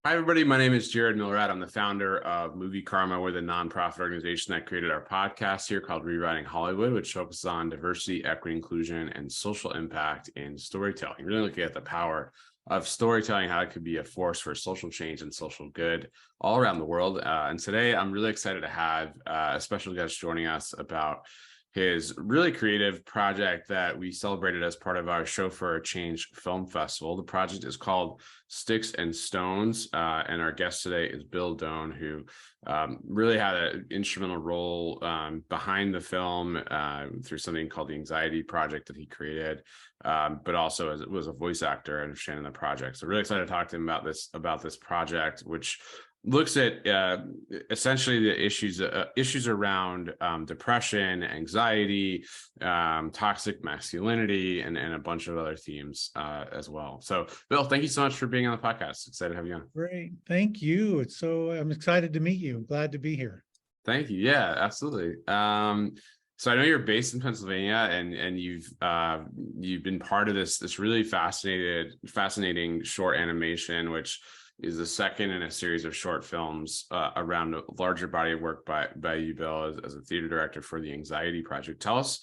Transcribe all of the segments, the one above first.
Hi, everybody. My name is Jared Milrad. I'm the founder of Movie Karma. We're the nonprofit organization that created our podcast here called Rewriting Hollywood, which focuses on diversity, equity, inclusion, and social impact in storytelling. Really looking at the power of storytelling, how it could be a force for social change and social good all around the world. And today, I'm really excited to have a special guest joining us about his really creative project that we celebrated as part of our Show for a Change Film Festival. The project is called Sticks and Stones, and our guest today is Bill Doan, who really had an instrumental role behind the film through something called the Anxiety Project that he created, but also was a voice actor understanding the project. So really excited to talk to him about this project, which looks at essentially the issues around depression, anxiety, toxic masculinity, and a bunch of other themes as well. So, Bill, thank you so much for being on the podcast. Excited to have you on. Great, thank you. I'm excited to meet you. I'm glad to be here. Thank you. Yeah, absolutely. So I know you're based in Pennsylvania, and you've been part of this really fascinating short animation, which is the second in a series of short films around a larger body of work by you, Bill, as a theater director for the Anxiety Project. Tell us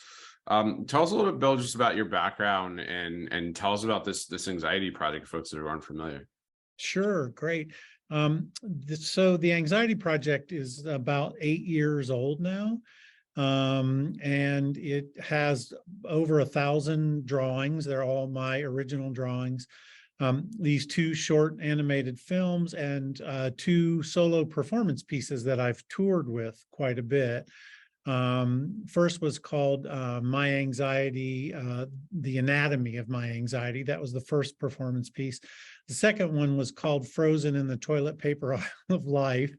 a little bit, Bill, just about your background and tell us about this Anxiety Project, folks that aren't familiar. Sure, great. So the Anxiety Project is about 8 years old now, and it has over 1,000 drawings. They're all my original drawings. These 2 short animated films and 2 solo performance pieces that I've toured with quite a bit. First was called My Anxiety, The Anatomy of My Anxiety. That was the first performance piece. The second one was called Frozen in the Toilet Paper Aisle of Life,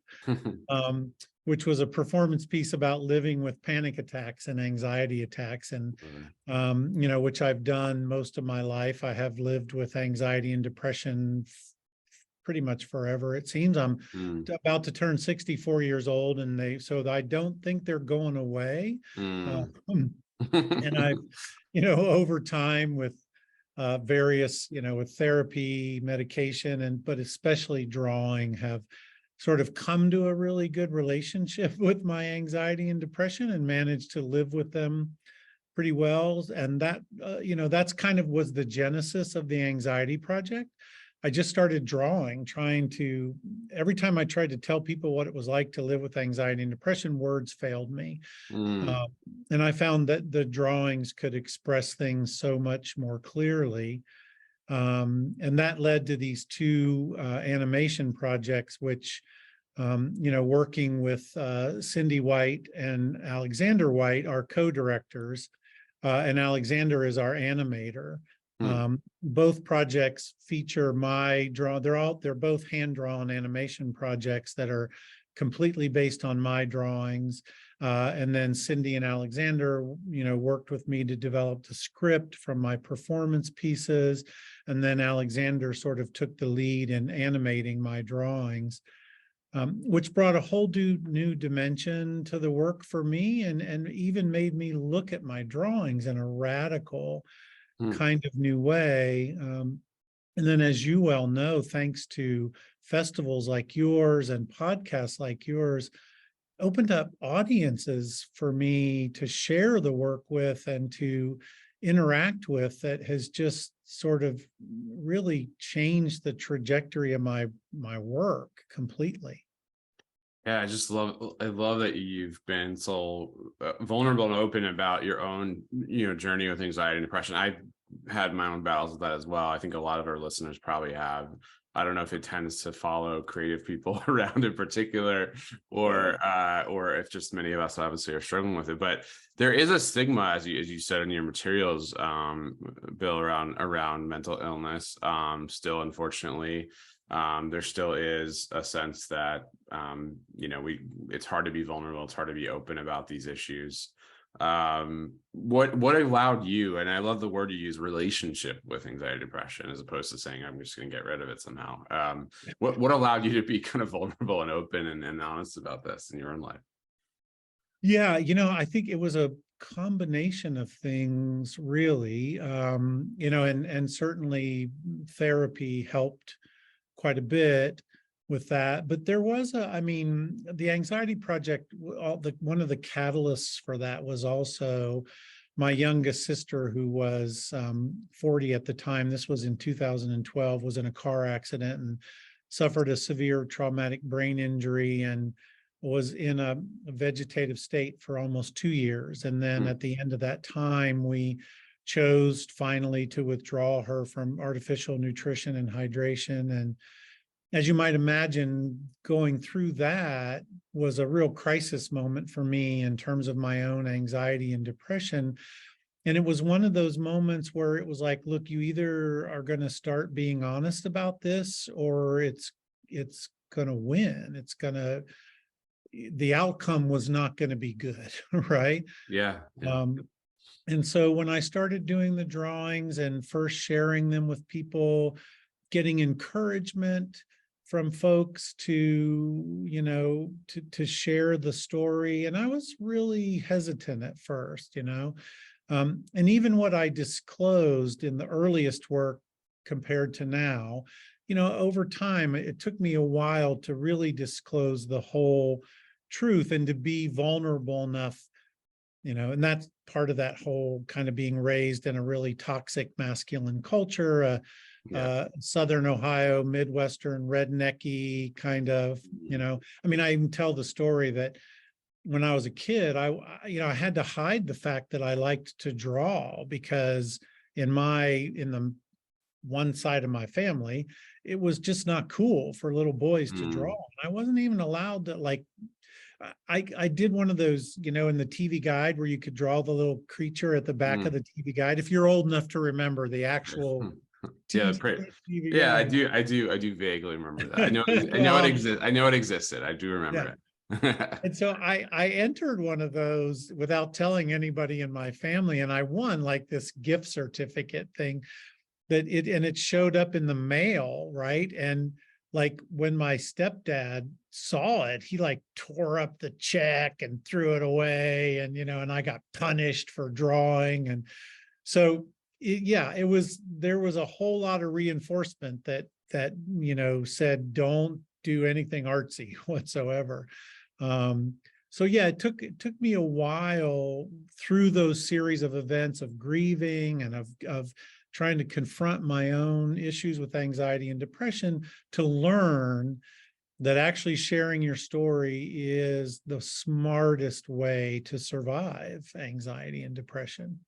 which was a performance piece about living with panic attacks and anxiety attacks, and which I've done most of my life. I have lived with anxiety and depression pretty much forever. It seems I'm about to turn 64 years old, and so I don't think they're going away. And I've, over time with various, with therapy, medication, but especially drawing, have sort of come to a really good relationship with my anxiety and depression and managed to live with them pretty well. And that, that's kind of was the genesis of the Anxiety Project. I just started drawing, every time I tried to tell people what it was like to live with anxiety and depression, words failed me. And I found that the drawings could express things so much more clearly. And that led to these 2 animation projects, which, working with Cindy White and Alexander White, our co-directors, and Alexander is our animator. Both projects feature they're both hand-drawn animation projects that are completely based on my drawings. And then Cindy and Alexander, worked with me to develop the script from my performance pieces. And then Alexander sort of took the lead in animating my drawings, which brought a whole new dimension to the work for me, and even made me look at my drawings in a radical kind of new way. And then, as you well know, thanks to festivals like yours and podcasts like yours, opened up audiences for me to share the work with and to interact with, that has just sort of really changed the trajectory of my work completely. Yeah, I love that you've been so vulnerable and open about your own, journey with anxiety and depression. I've had my own battles with that as well. I think a lot of our listeners probably have. I don't know if it tends to follow creative people around in particular, or if just many of us obviously are struggling with it. But there is a stigma, as you said in your materials, Bill, around mental illness. Still, unfortunately, there still is a sense that it's hard to be vulnerable, it's hard to be open about these issues. What allowed you, and I love the word you use, relationship with anxiety depression, as opposed to saying I'm just going to get rid of it somehow. What allowed you to be kind of vulnerable and open and honest about this in your own life? Yeah, I think it was a combination of things, really. And certainly therapy helped quite a bit. with that. But there was I mean, the Anxiety Project, one of the catalysts for that was also my youngest sister, who was 40 at the time. This was in 2012, was in a car accident and suffered a severe traumatic brain injury and was in a vegetative state for almost 2 years. And then at the end of that time, we chose finally to withdraw her from artificial nutrition and hydration. And as you might imagine, going through that was a real crisis moment for me in terms of my own anxiety and depression. And it was one of those moments where it was like, look, you either are going to start being honest about this, or it's going to win. The outcome was not going to be good, right? Yeah. And so when I started doing the drawings and first sharing them with people, getting encouragement from folks to, to share the story. And I was really hesitant at first, and even what I disclosed in the earliest work compared to now, over time, it took me a while to really disclose the whole truth and to be vulnerable enough, and that's part of that whole kind of being raised in a really toxic masculine culture, Southern Ohio, Midwestern, rednecky kind of, I mean, I even tell the story that when I was a kid, I had to hide the fact that I liked to draw, because in the one side of my family, it was just not cool for little boys to draw. I wasn't even allowed to, like, I did one of those, in the TV guide where you could draw the little creature at the back of the TV guide. If you're old enough to remember the actual TV yeah, guide. I do vaguely remember that. I know it existed. I do remember it. And so I entered one of those without telling anybody in my family, and I won like this gift certificate thing and it showed up in the mail, right? And like when my stepdad saw it, he like tore up the check and threw it away, and and I got punished for drawing. And so there was a whole lot of reinforcement that said don't do anything artsy whatsoever. So yeah, it took me a while through those series of events of grieving and of trying to confront my own issues with anxiety and depression to learn that actually sharing your story is the smartest way to survive anxiety and depression.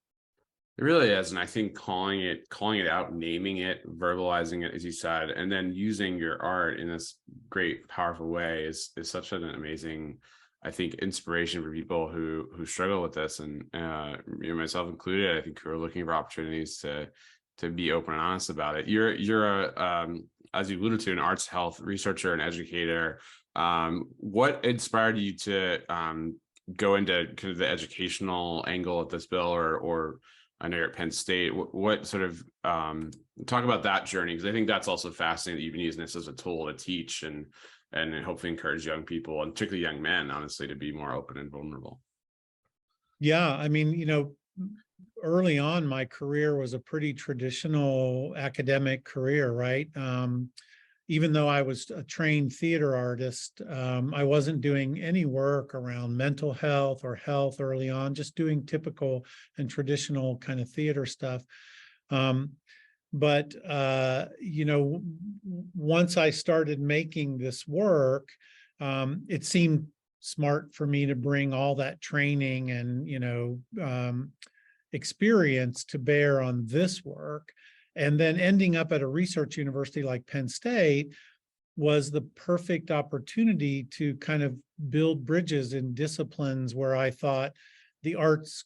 It really is. And I think calling it out, naming it, verbalizing it, as you said, and then using your art in this great, powerful way is such an amazing, I think, inspiration for people who struggle with this. And myself included, I think, who are looking for opportunities to be open and honest about it. You're a, as you alluded to, an arts health researcher and educator. What inspired you to go into kind of the educational angle of this, Bill, or I know you're at Penn State. What sort of talk about that journey? Because I think that's also fascinating that you've been using this as a tool to teach and hopefully encourage young people, and particularly young men, honestly, to be more open and vulnerable. Yeah, I mean, early on, my career was a pretty traditional academic career, right? Even though I was a trained theater artist, I wasn't doing any work around mental health or health early on, just doing typical and traditional kind of theater stuff. But once I started making this work, it seemed smart for me to bring all that training and, experience to bear on this work. And then ending up at a research university like Penn State was the perfect opportunity to kind of build bridges in disciplines where I thought the arts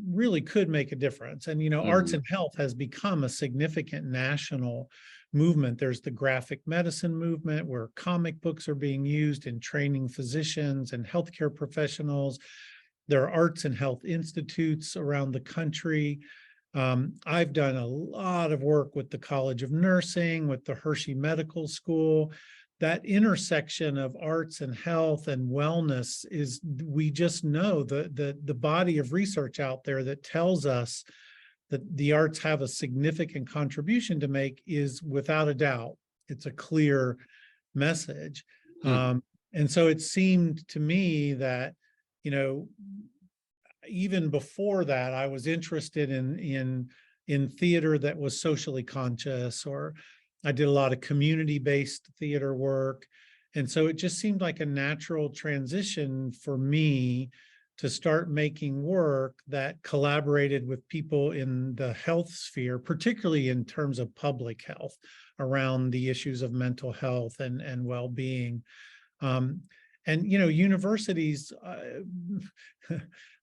really could make a difference. And, arts and health has become a significant national movement. There's the graphic medicine movement where comic books are being used in training physicians and healthcare professionals. There are arts and health institutes around the country. I've done a lot of work with the College of Nursing, with the Hershey Medical School. That intersection of arts and health and wellness is, we just know the body of research out there that tells us that the arts have a significant contribution to make is without a doubt. It's a clear message. Hmm. And so it seemed to me that, you know, even before that, I was interested in theater that was socially conscious, or I did a lot of community-based theater work. And so it just seemed like a natural transition for me to start making work that collaborated with people in the health sphere, particularly in terms of public health, around the issues of mental health and well-being. Um, and universities,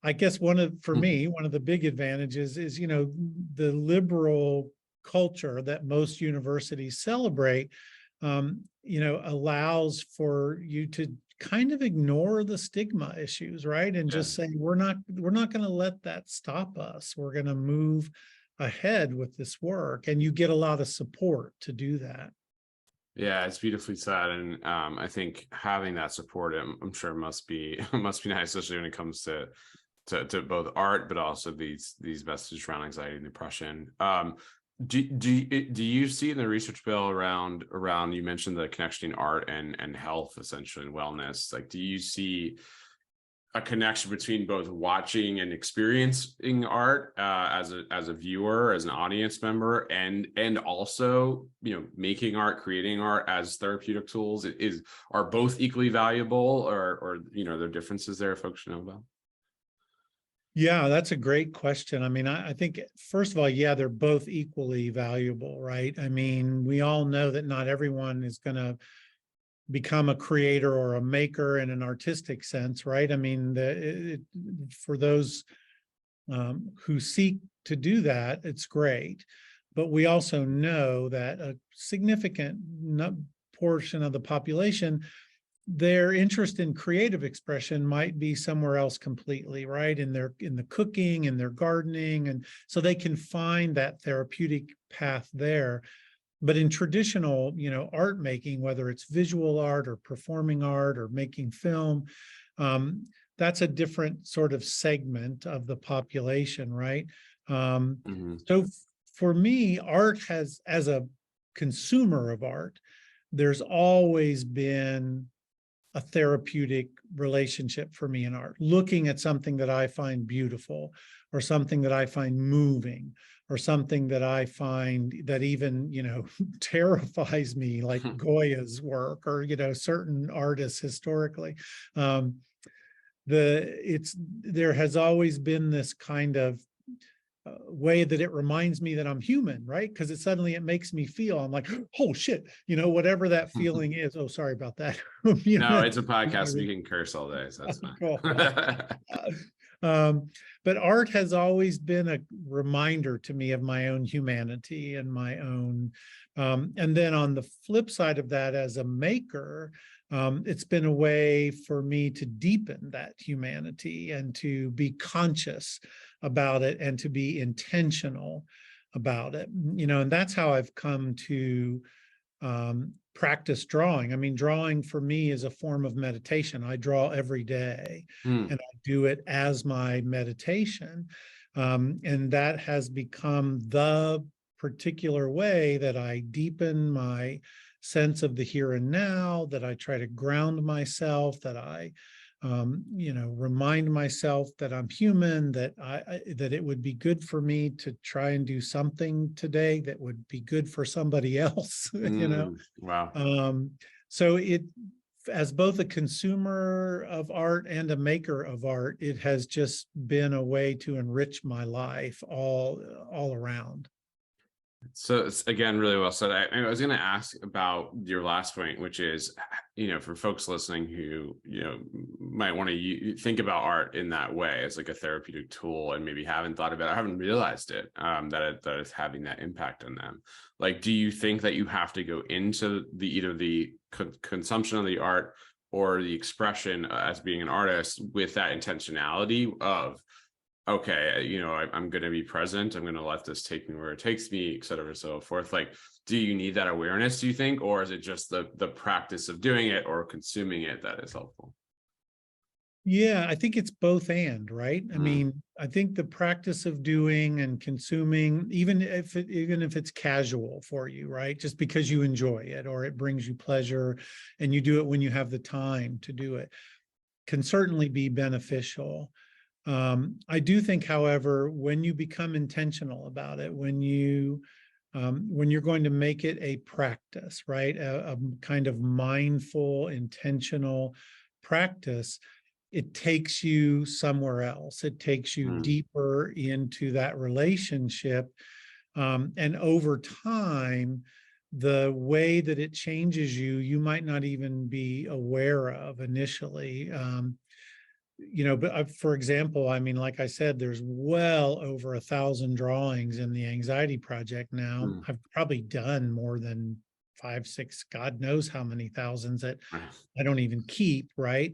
I guess for me, one of the big advantages is, the liberal culture that most universities celebrate, allows for you to kind of ignore the stigma issues, right? And Yeah. just say, we're not going to let that stop us. We're going to move ahead with this work. And you get a lot of support to do that. Yeah, it's beautifully said, and I think having that support, I'm sure must be must be nice, especially when it comes to both art, but also these messages around anxiety and depression. Do you see in the research, Bill, around you mentioned the connection in art and health, essentially, and wellness? Like, do you see a connection between both watching and experiencing art as a viewer, as an audience member, and also making art, creating art as therapeutic tools? Are both equally valuable, or there are differences there folks should know about? Yeah, that's a great question. I mean, I think, first of all, yeah, they're both equally valuable, right? I mean, we all know that not everyone is going to become a creator or a maker in an artistic sense, right? I mean, for those who seek to do that, it's great. But we also know that a significant portion of the population, their interest in creative expression might be somewhere else completely, right? In the cooking, in their gardening, and so they can find that therapeutic path there. But in traditional, art making, whether it's visual art or performing art or making film, that's a different sort of segment of the population, right? Mm-hmm. So for me, art has, as a consumer of art, there's always been a therapeutic relationship for me in art, looking at something that I find beautiful, or something that I find moving, or something that I find that even, terrifies me, like Goya's work, or, certain artists historically. There has always been this kind of way that it reminds me that I'm human, right? Because it makes me feel, I'm like, oh shit, whatever that feeling is. Oh, sorry about that. No, it's a podcast. We can curse all day, so that's Cool. fine. But art has always been a reminder to me of my own humanity and my own. And then on the flip side of that, as a maker, it's been a way for me to deepen that humanity and to be conscious about it and to be intentional about it. And that's how I've come to practice drawing. I mean, drawing for me is a form of meditation. I draw every day, Hmm. and I do it as my meditation. And that has become the particular way that I deepen my sense of the here and now, that I try to ground myself, that I remind myself that I'm human, that that it would be good for me to try and do something today that would be good for somebody else. Wow. So as both a consumer of art and a maker of art, it has just been a way to enrich my life all around. So it's, again, really well said. I was going to ask about your last point, which is, for folks listening who, might want to think about art in that way as like a therapeutic tool, and maybe haven't thought about it, haven't realized it, that it's having that impact on them. Like, do you think that you have to go into either the consumption of the art or the expression as being an artist with that intentionality of, okay, I'm going to be present. I'm going to let this take me where it takes me, et cetera, and so forth. Like, do you need that awareness, do you think, or is it just the practice of doing it or consuming it that is helpful? Yeah, I think it's both and, right? I Mm, mean, I think the practice of doing and consuming, even if it's casual for you, right? Just because you enjoy it or it brings you pleasure and you do it when you have the time to do it, can certainly be beneficial. I do think, however, when you become intentional about it, when you're going to make it a practice, right? A kind of mindful, intentional practice, it takes you somewhere else. It takes you mm, deeper into that relationship. And over time, the way that it changes you, you might not even be aware of initially. But for example, I mean, like I said, there's well over 1,000 drawings in the Anxiety Project now. mm. I've probably done more than 5, 6, God knows how many thousands that Right. I don't even keep, right?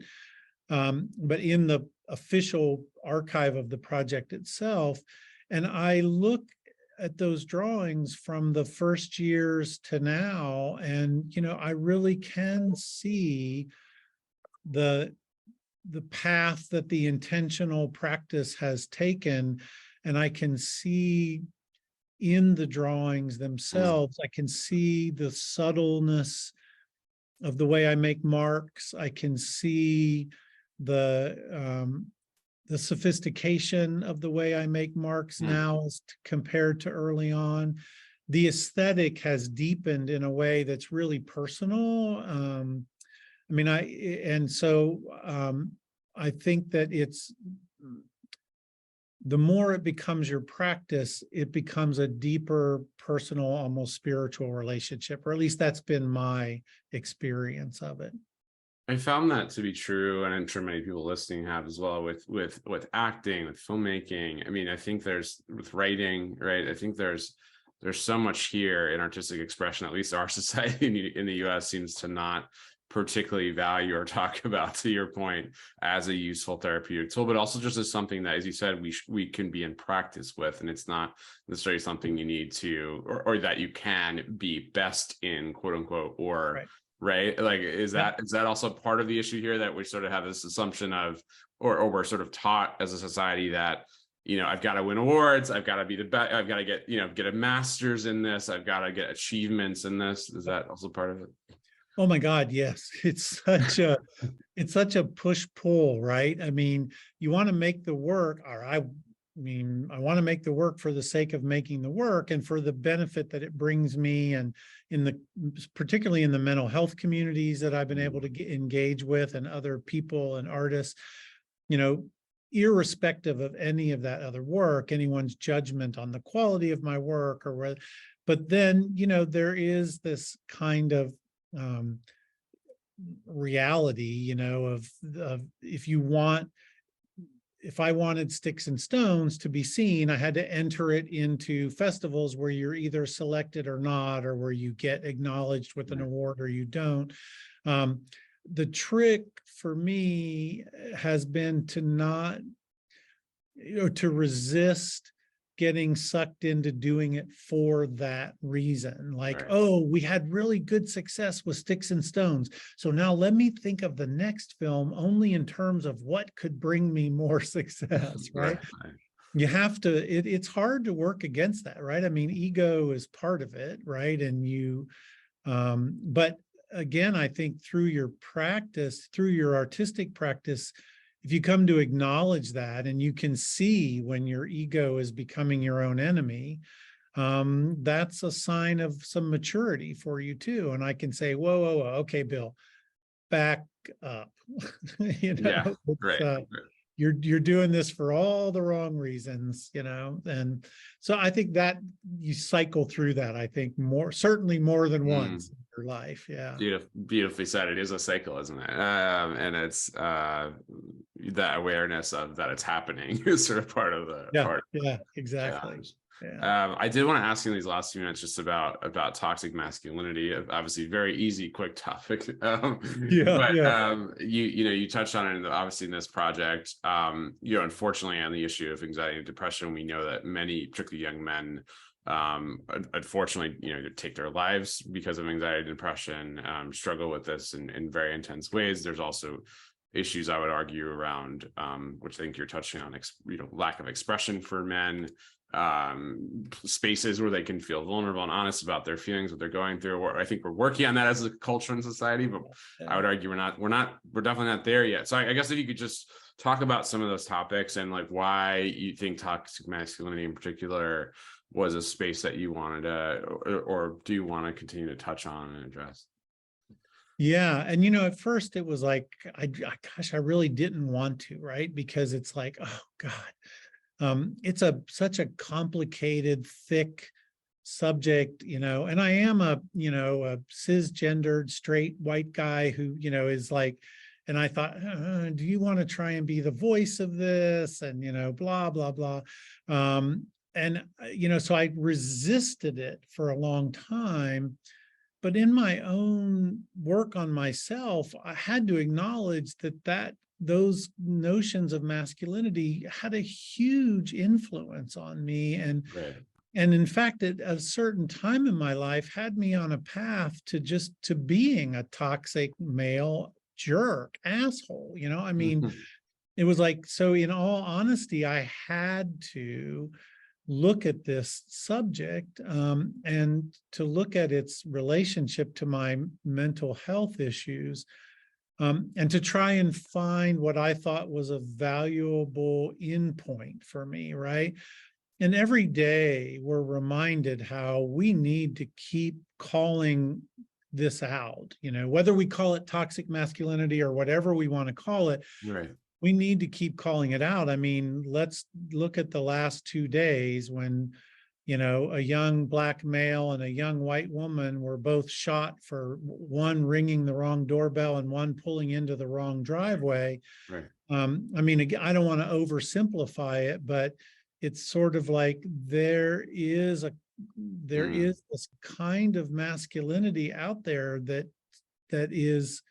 But in the official archive of the project itself, and I look at those drawings from the first years to now, and I really can see the the path that the intentional practice has taken, and I can see in the drawings Mm, themselves, I can see the subtleness of the way I make marks. I can see the the sophistication of the way I make marks mm. now as compared to early on. The aesthetic has deepened in a way that's really personal. I mean, and so I think that it's the more it becomes your practice, it becomes a deeper personal, almost spiritual relationship, or at least that's been my experience of it. I found that to be true, and I'm sure many people listening have as well with acting, with filmmaking. I mean, I think there's with writing, right? I think there's so much here in artistic expression. At least our society in the U.S. seems to not particularly value or talk about, to your point, as a useful therapeutic tool, but also just as something that, as you said, we can be in practice with, and it's not necessarily something you need to or that you can be best in, quote unquote, or Right. right, like Yep. is that also part of the issue here, that we sort of have this assumption of or we're sort of taught as a society that I've got to win awards, I've got to be the best, I've got to get a master's in this, I've got to get achievements in this. Is that also part of it? Oh my God, yes. It's such a push-pull, right? I mean, you want to make the work, or I mean, I want to make the work for the sake of making the work and for the benefit that it brings me, and particularly in the mental health communities that I've been able to engage with, and other people and artists, you know, irrespective of any of that other work, anyone's judgment on the quality of my work or whether, but then, there is this kind of um, reality, of if I wanted Sticks and Stones to be seen, I had to enter it into festivals where you're either selected or not, or where you get acknowledged with an award or you don't. Um, the trick for me has been to not, to resist getting sucked into doing it for that reason. Like, Right. oh, we had really good success with Sticks and Stones, so now let me think of the next film only in terms of what could bring me more success, right? Right. You have to, it's hard to work against that, right? I mean, ego is part of it, right? And but again, I think through your practice, through your artistic practice, if you come to acknowledge that, and you can see when your ego is becoming your own enemy, that's a sign of some maturity for you too. And I can say, whoa, whoa, whoa, okay, Bill, back up. Yeah. It's, Right. you're doing this for all the wrong reasons, and so I think that you cycle through that, I think, certainly more than Mm. once in your life. Yeah. Beautifully said. It is a cycle, isn't it? And it's that awareness of that it's happening is sort of part of the Yeah. part. Yeah, exactly. Challenge. Yeah. I did want to ask you in these last few minutes just about toxic masculinity. Obviously, very easy, quick topic. Yeah. But Yeah. you touched on it obviously in this project. Unfortunately, on the issue of anxiety and depression, we know that many, particularly young men, unfortunately, take their lives because of anxiety and depression, struggle with this in very intense ways. There's also issues, I would argue, around which I think you're touching on, lack of expression for men, spaces where they can feel vulnerable and honest about their feelings, what they're going through. I think we're working on that as a culture and society, but I would argue we're definitely not there yet. So I guess if you could just talk about some of those topics and like why you think toxic masculinity in particular was a space that you wanted to, or do you want to continue to touch on and address? Yeah. And, at first it was like, I really didn't want to, right? Because it's like, oh God, it's such a complicated, thick subject, and I am a cisgendered, straight, white guy who, is like, and I thought, do you want to try and be the voice of this? And, blah, blah, blah. So I resisted it for a long time. But in my own work on myself, I had to acknowledge that those notions of masculinity had a huge influence on me. And in fact, at a certain time in my life had me on a path to being a toxic male jerk, asshole. I mean, it was like, so in all honesty, I had to look at this subject and to look at its relationship to my mental health issues, and to try and find what I thought was a valuable endpoint for me, right? And every day we're reminded how we need to keep calling this out, whether we call it toxic masculinity or whatever we want to call it. Right. We need to keep calling it out. I mean, let's look at the last 2 days when, a young Black male and a young white woman were both shot for one ringing the wrong doorbell and one pulling into the wrong driveway. Right. I mean, again, I don't want to oversimplify it, but it's sort of like there is this kind of masculinity out there that is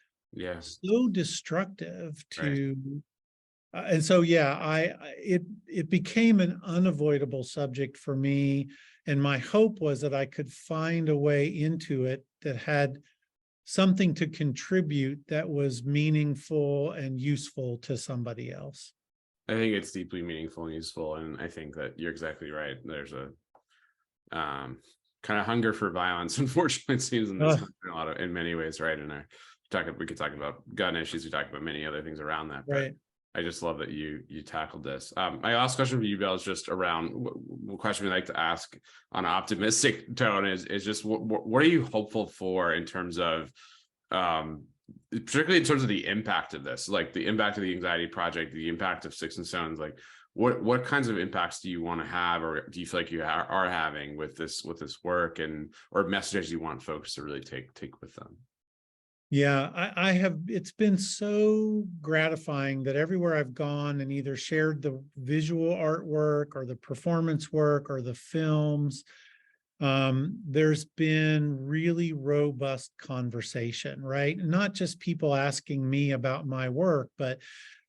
so destructive to. And so, it became an unavoidable subject for me. And my hope was that I could find a way into it that had something to contribute that was meaningful and useful to somebody else. I think it's deeply meaningful and useful. And I think that you're exactly right. There's a kind of hunger for violence, unfortunately, it seems in this country in many ways, right? And we could talk about gun issues, we talk about many other things around that. Right. I just love that you tackled this. My last question for you, Bill, is just around what question we like to ask on an optimistic tone is just what are you hopeful for in terms of, particularly in terms of the impact of this, like the impact of the Anxiety Project, the impact of Sticks and Stones, like what kinds of impacts do you want to have, or do you feel like you are having with this work, and or messages you want folks to really take with them? Yeah, I have. It's been so gratifying that everywhere I've gone and either shared the visual artwork or the performance work or the films, there's been really robust conversation, right? Not just people asking me about my work, but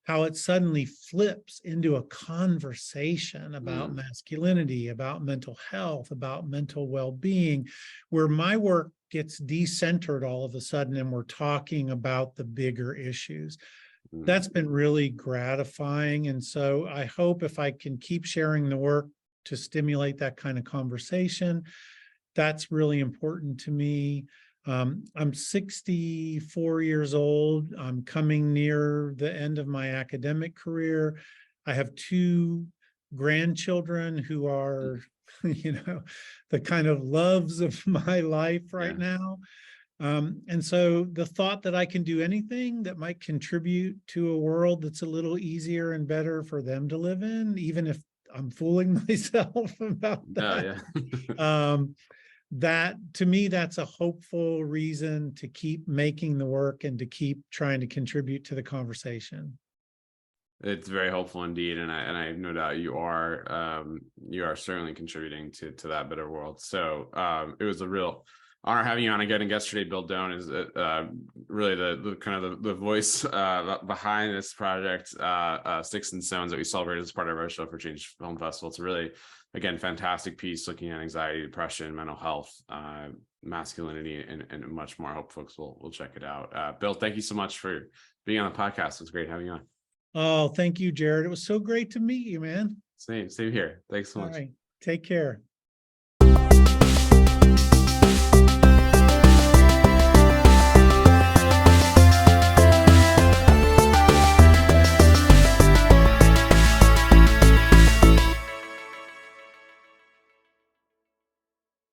how it suddenly flips into a conversation about masculinity, about mental health, about mental well-being, where my work gets decentered all of a sudden and we're talking about the bigger issues. That's been really gratifying. And so I hope if I can keep sharing the work to stimulate that kind of conversation, that's really important to me. I'm 64 years old. I'm coming near the end of my academic career. I have 2 grandchildren who are, the kind of loves of my life right now. And so the thought that I can do anything that might contribute to a world that's a little easier and better for them to live in, even if I'm fooling myself about that. That to me, that's a hopeful reason to keep making the work and to keep trying to contribute to the conversation. It's very helpful indeed, and I have no doubt you are certainly contributing to that better world. So it was a real honor having you on again. And yesterday, Bill Doan is really the kind of the voice behind this project, Sticks and Stones, that we celebrated as part of our Show for Change Film Festival. It's a really again, fantastic piece looking at anxiety, depression, mental health, masculinity, and much more. I hope folks will check it out. Bill, thank you so much for being on the podcast. It was great having you on. Oh, thank you, Jared. It was so great to meet you, man. Same here. Thanks so All much. right. Take care.